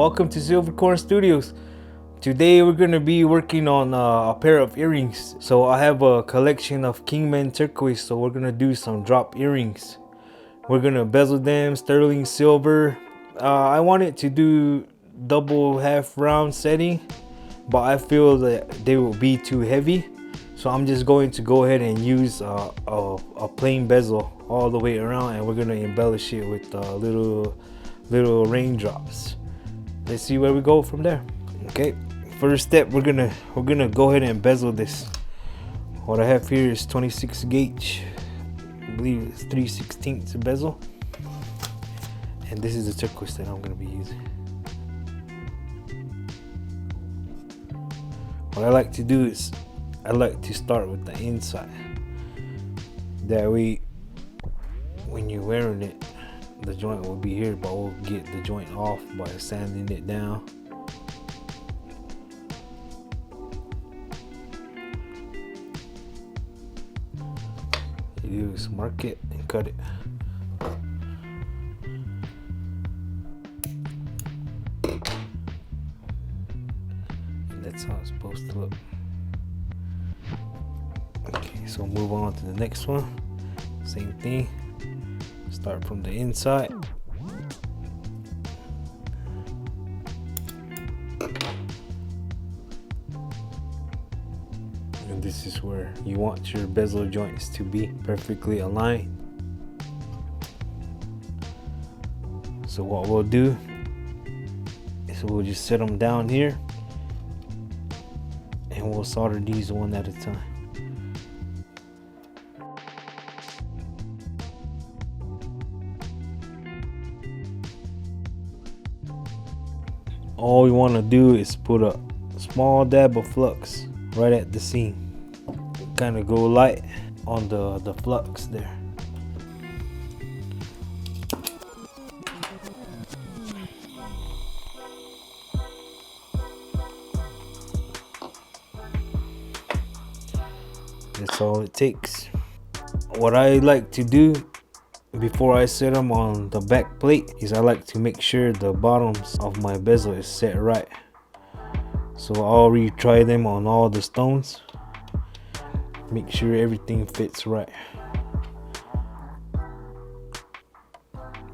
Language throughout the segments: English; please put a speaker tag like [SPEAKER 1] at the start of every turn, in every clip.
[SPEAKER 1] welcome to Silvercorn Studios. Today we're gonna be working on a pair of earrings. So I have a collection of Kingman Turquoise, so we're gonna do some drop earrings. We're gonna bezel them, sterling silver. I wanted to do double half round setting, but I feel that they will be too heavy. So I'm just going to go ahead and use a plain bezel all the way around, and we're gonna embellish it with little raindrops. Let's see where we go from there. Okay, first step, we're gonna go ahead and bezel this. What I have here is 26 gauge. I believe it's 3/16 bezel, and this is the turquoise that I'm gonna be using. What I like to do is I like to start with the inside. That way, when you're wearing it, the joint will be here, but we'll get the joint off by sanding it down. You just mark it and cut it. And that's how it's supposed to look. Okay, so move on to the next one. Same thing. Start from the inside. And this is where you want your bezel joints to be perfectly aligned. So what we'll do is we'll just set them down here, and we'll solder these one at a time. All we want to do is put a small dab of flux right at the seam. Kind of go light on the flux there. That's all it takes. What I like to do before I set them on the back plate is I like to make sure the bottoms of my bezel is set right. So I'll retry them on all the stones. Make sure everything fits right,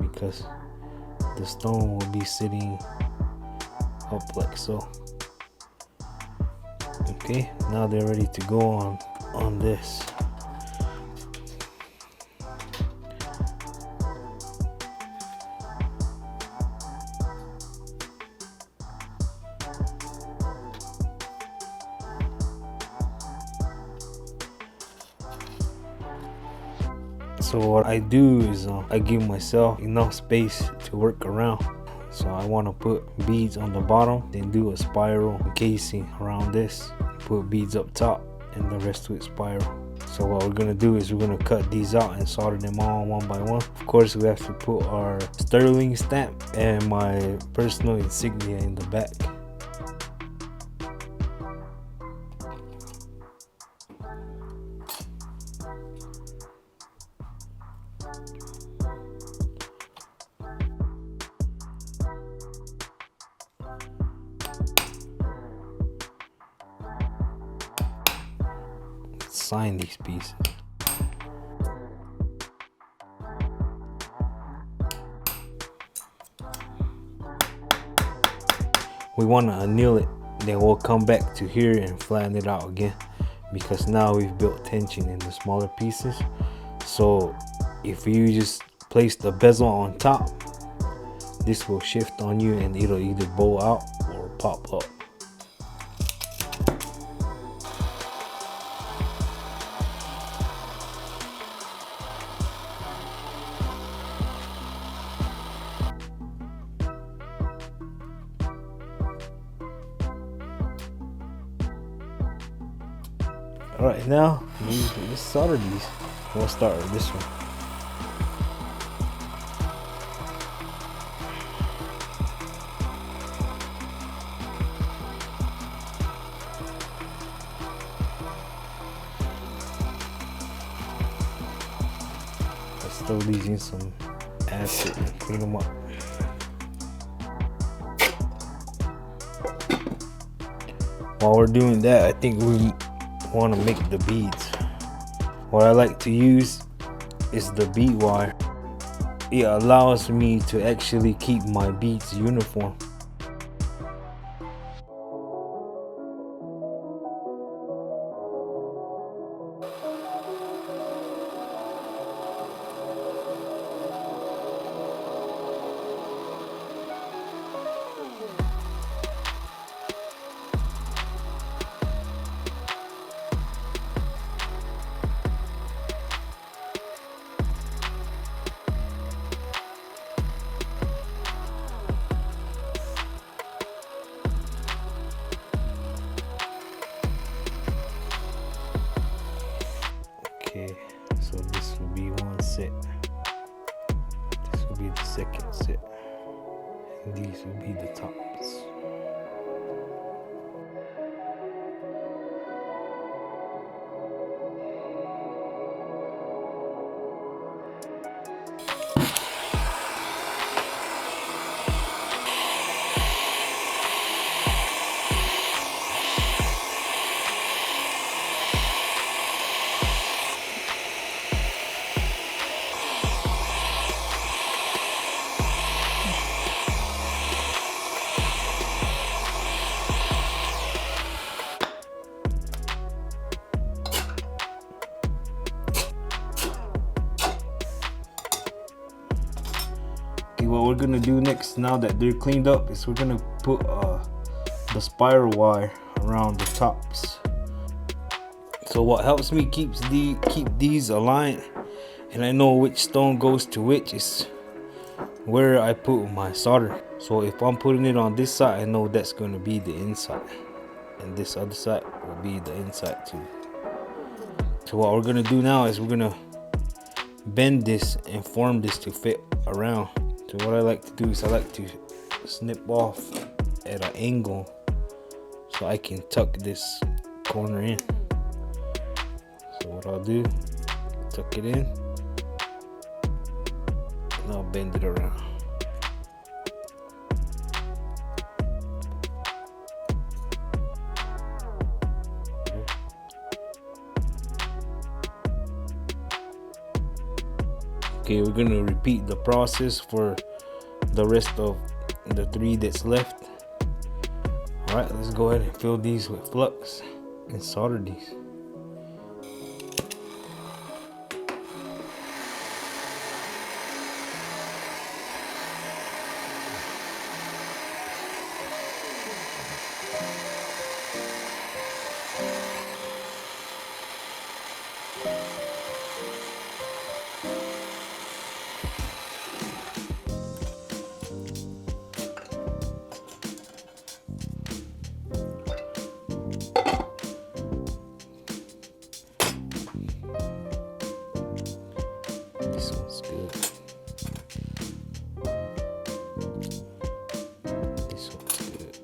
[SPEAKER 1] because the stone will be sitting up like so. Okay, now they're ready to go on this. So what I do is I give myself enough space to work around. So I want to put beads on the bottom, then do a spiral casing around this, put beads up top, and the rest with spiral. So what we're gonna do is we're gonna cut these out and solder them all one by one. Of course, we have to put our sterling stamp and my personal insignia in the back. Sign these pieces. We want to anneal it, then we'll come back to here and flatten it out again, because now we've built tension in the smaller pieces. So if you just place the bezel on top, this will shift on you and it'll either bow out or pop up. Alright, now let's solder these. We'll start with this one. Let's throw these in some acid and clean them up. While we're doing that, I think we want to make the beads. What I like to use is the bead wire. It allows me to actually keep my beads uniform. Okay, so this will be one set. This will be the second set. And these will be the tops. What we're gonna do next, now that they're cleaned up, is we're gonna put the spiral wire around the tops. So what helps me keep these aligned, and I know which stone goes to which, is where I put my solder. So if I'm putting it on this side, I know that's gonna be the inside, and this other side will be the inside too. So what we're gonna do now is we're gonna bend this and form this to fit around. So what I like to do is I like to snip off at an angle so I can tuck this corner in. So what I'll do, tuck it in, and I'll bend it around. Okay, we're gonna repeat the process for the rest of the 3 that's left. All right, let's go ahead and fill these with flux and solder these. This one's good. This one's good.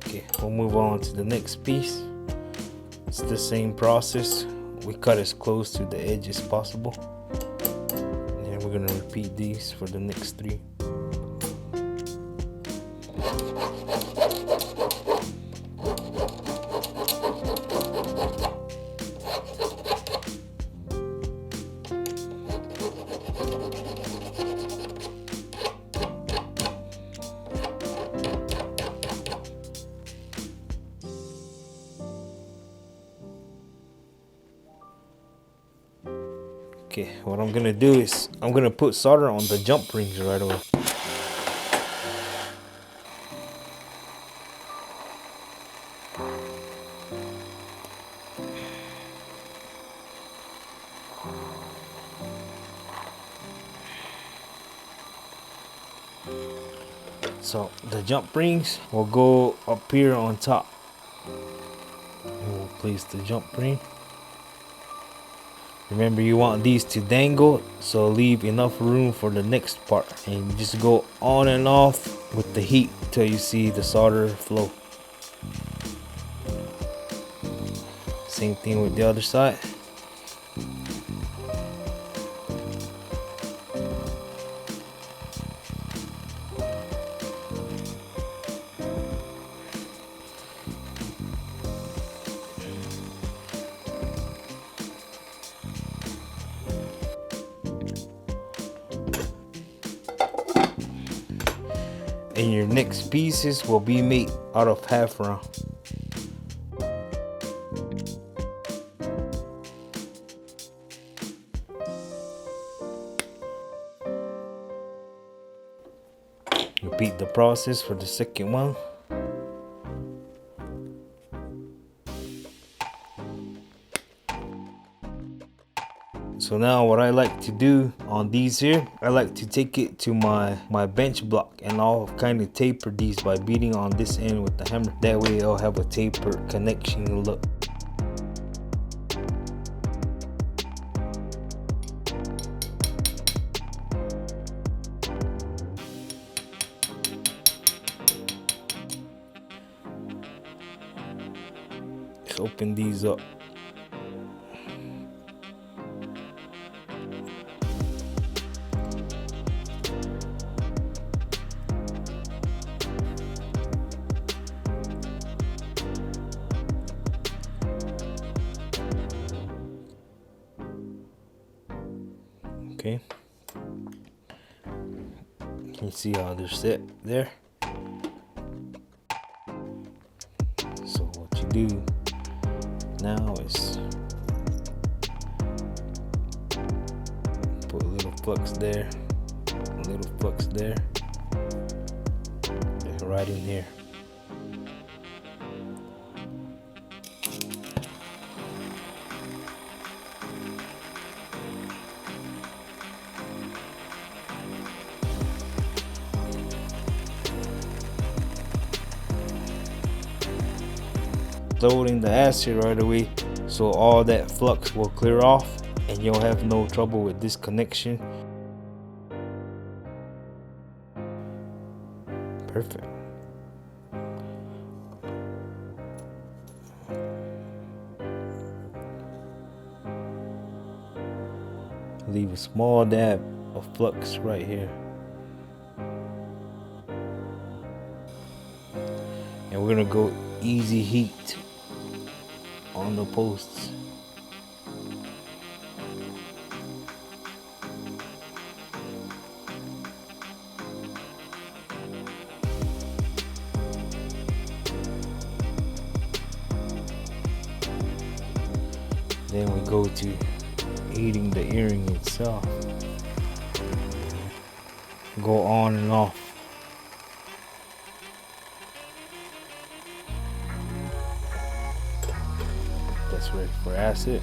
[SPEAKER 1] Okay, we'll move on to the next piece. It's the same process. We cut as close to the edge as possible, and we're gonna repeat these for the next 3. Okay, what I'm gonna do is I'm gonna put solder on the jump rings right away. So the jump rings will go up here on top, And we'll place the jump ring. Remember, you want these to dangle, so leave enough room for the next part. And just go on and off with the heat till you see the solder flow. Same thing with the other side. And your next pieces will be made out of half round. Repeat the process for the second one. So now what I like to do on these here, I like to take it to my bench block, and I'll kind of taper these by beating on this end with the hammer. That way I'll have a taper connection look. Let's open these up. Okay, can you see how they're set there? So what you do now is put a little flux there, a little flux there, and right in here. Loading the acid right away, so all that flux will clear off and you'll have no trouble with this connection. Perfect. Leave a small dab of flux right here. And we're gonna go easy heat on the posts. Then we go to heating the earring itself. Go on and off. That's ready for acid.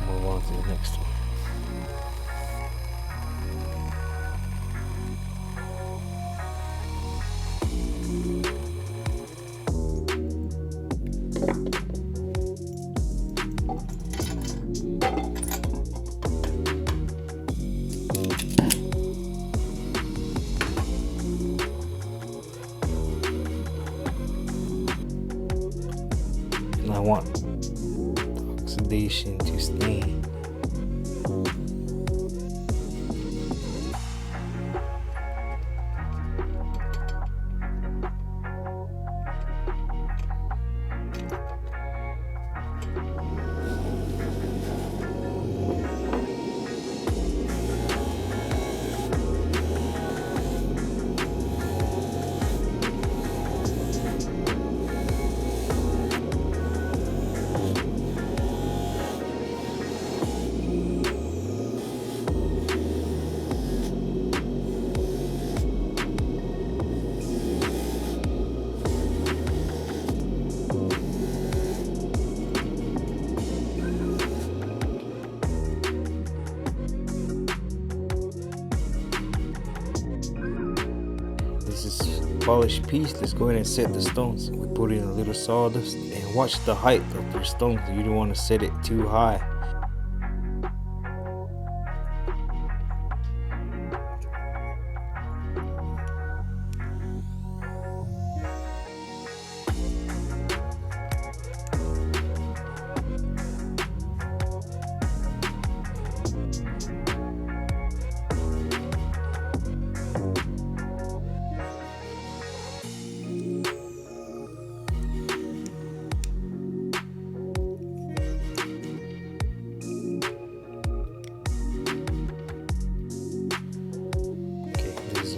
[SPEAKER 1] Move on to the next one. And I want oxidation to stain. polished piece. Let's go ahead and set the stones. We put in a little sawdust and watch the height of your stones. You don't want to set it too high.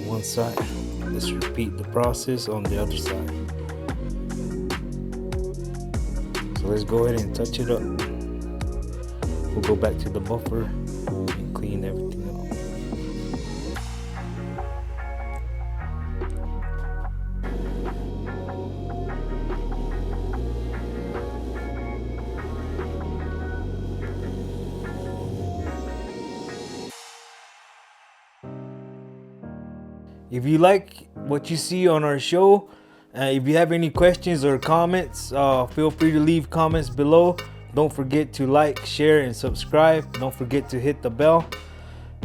[SPEAKER 1] One side. Let's repeat the process on the other side. So let's go ahead and touch it up. We'll go back to the buffer and clean everything up. If you like what you see on our show, if you have any questions or comments, feel free to leave comments below. Don't forget to like, share, and subscribe. Don't forget to hit the bell.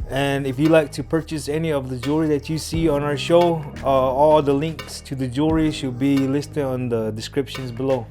[SPEAKER 1] And if you like to purchase any of the jewelry that you see on our show, all the links to the jewelry should be listed on the descriptions below.